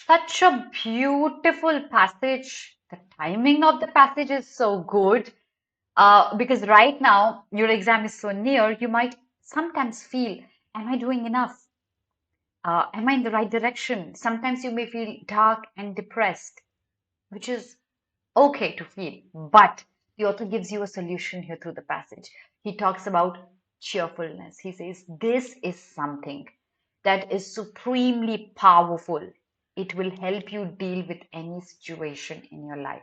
Such a beautiful passage. The timing of the passage is so good. Because right now your exam is so near, you might sometimes feel, am I doing enough? Am I in the right direction? Sometimes you may feel dark and depressed, which is okay to feel. But the author gives you a solution here through the passage. He talks about cheerfulness. He says, this is something that is supremely powerful. It will help you deal with any situation in your life.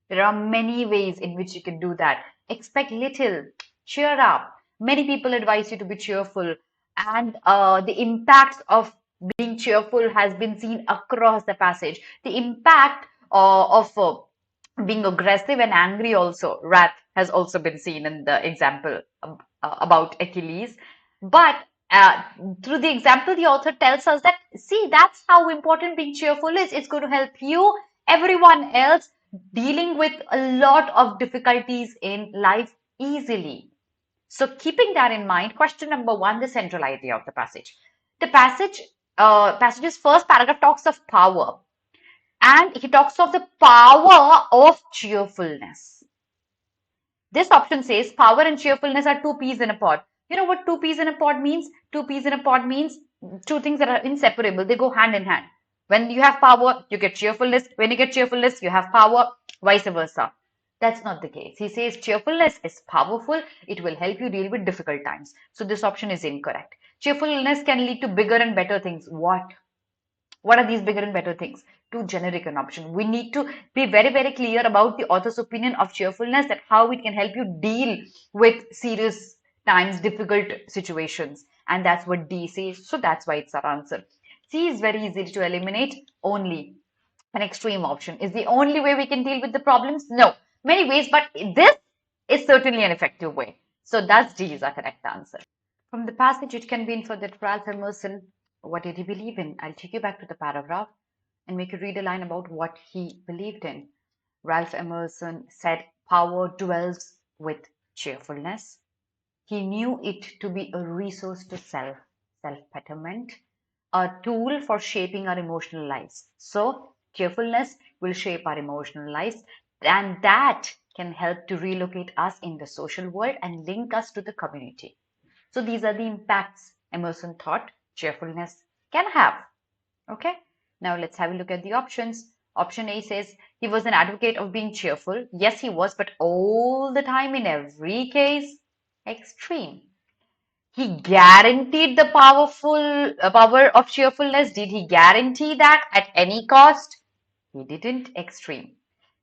There are many ways in which you can do that. Expect little, cheer up. Many people advise you to be cheerful, and the impacts of being cheerful has been seen across the passage. The impact of being aggressive and angry also, wrath, has also been seen in the example about Achilles. But uh, through the example, the author tells us that, see, that's how important being cheerful is. It's going to help you, everyone else, dealing with a lot of difficulties in life easily. So, keeping that in mind, question number one, the central idea of the passage. The passage's first paragraph talks of power, and he talks of the power of cheerfulness. This option says power and cheerfulness are two peas in a pod. You know what two peas in a pod means? Two peas in a pod means two things that are inseparable. They go hand in hand. When you have power, you get cheerfulness. When you get cheerfulness, you have power, vice versa. That's not the case. He says cheerfulness is powerful. It will help you deal with difficult times. So this option is incorrect. Cheerfulness can lead to bigger and better things. What? What are these bigger and better things? Too generic an option. We need to be very, very clear about the author's opinion of cheerfulness, that how it can help you deal with serious times, difficult situations. And that's what D says. So that's why it's our answer. C is very easy to eliminate. Only an extreme option. Is the only way we can deal with the problems? No. Many ways, but this is certainly an effective way. So that's D is our correct answer. From the passage, it can be inferred that Ralph Emerson, what did he believe in? I'll take you back to the paragraph and make you read a line about what he believed in. Ralph Emerson said, power dwells with cheerfulness. He knew it to be a resource to self-betterment, a tool for shaping our emotional lives. So, cheerfulness will shape our emotional lives, and that can help to relocate us in the social world and link us to the community. So these are the impacts Emerson thought cheerfulness can have. Okay, now let's have a look at the options. Option A says he was an advocate of being cheerful. Yes, he was, but all the time, in every case, extreme. He guaranteed the power of cheerfulness. Did he guarantee that at any cost? He didn't. Extreme.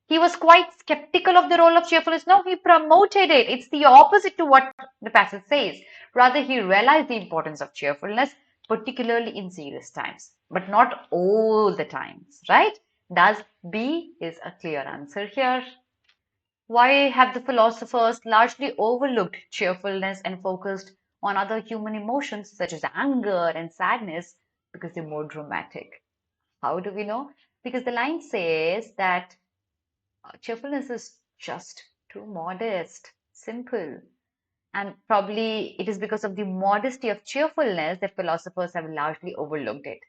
He was quite skeptical of the role of cheerfulness. No, he promoted it. It's the opposite to what the passage says. Rather, he realized the importance of cheerfulness, particularly in serious times, but not all the times, right? Thus, B is a clear answer here. Why have the philosophers largely overlooked cheerfulness and focused on other human emotions such as anger and sadness? Because they're more dramatic. How do we know? Because the line says that cheerfulness is just too modest, simple. And probably it is because of the modesty of cheerfulness that philosophers have largely overlooked it.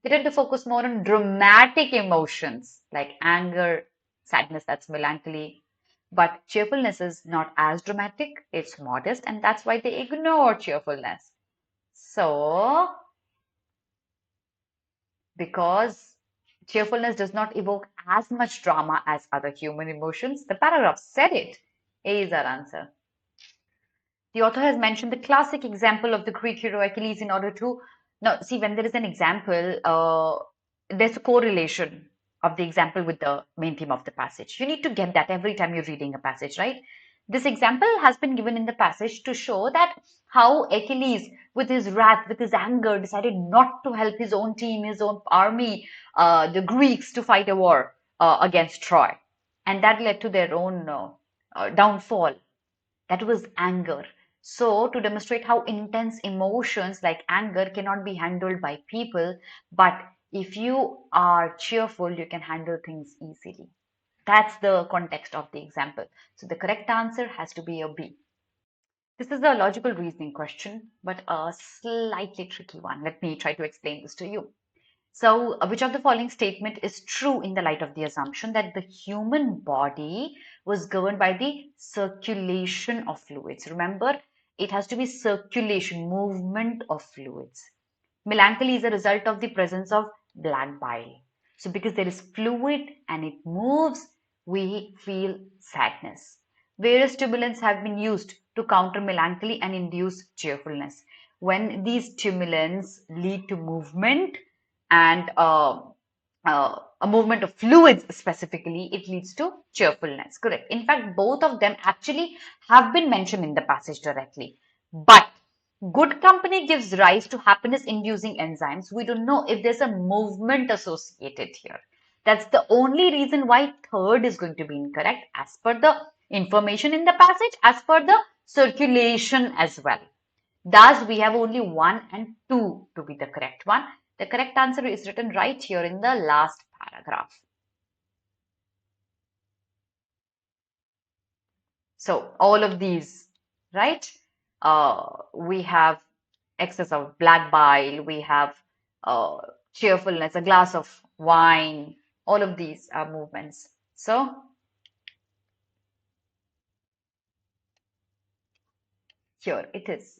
They tend to focus more on dramatic emotions like anger, sadness, that's melancholy. But cheerfulness is not as dramatic, it's modest, and that's why they ignore cheerfulness. So, because cheerfulness does not evoke as much drama as other human emotions, the paragraph said it. A is our answer. The author has mentioned the classic example of the Greek hero Achilles in order to. Now, see, when there is an example, there's a correlation of the example with the main theme of the passage. You need to get that every time you're reading a passage, right? This example has been given in the passage to show that how Achilles, with his wrath, with his anger, decided not to help his own team, his own army, the Greeks, to fight a war against Troy. And that led to their own downfall. That was anger. So, to demonstrate how intense emotions like anger cannot be handled by people, but if you are cheerful, you can handle things easily. That's the context of the example. So, the correct answer has to be a B. This is a logical reasoning question, but a slightly tricky one. Let me try to explain this to you. So, which of the following statement is true in the light of the assumption that the human body was governed by the circulation of fluids? Remember, it has to be circulation, movement of fluids. Melancholy is a result of the presence of black bile. So, because there is fluid and it moves, we feel sadness. Various stimulants have been used to counter melancholy and induce cheerfulness. When these stimulants lead to movement and a movement of fluids specifically, it leads to cheerfulness. Correct. In fact, both of them actually have been mentioned in the passage directly. But good company gives rise to happiness inducing enzymes. We don't know if there's a movement associated here. That's the only reason why third is going to be incorrect as per the information in the passage, as per the circulation as well. Thus, we have only 1 and 2 to be the correct one. The correct answer is written right here in the last paragraph. So, all of these, right? We have excess of black bile, we have uh, cheerfulness, a glass of wine, all of these are movements. So, here it is.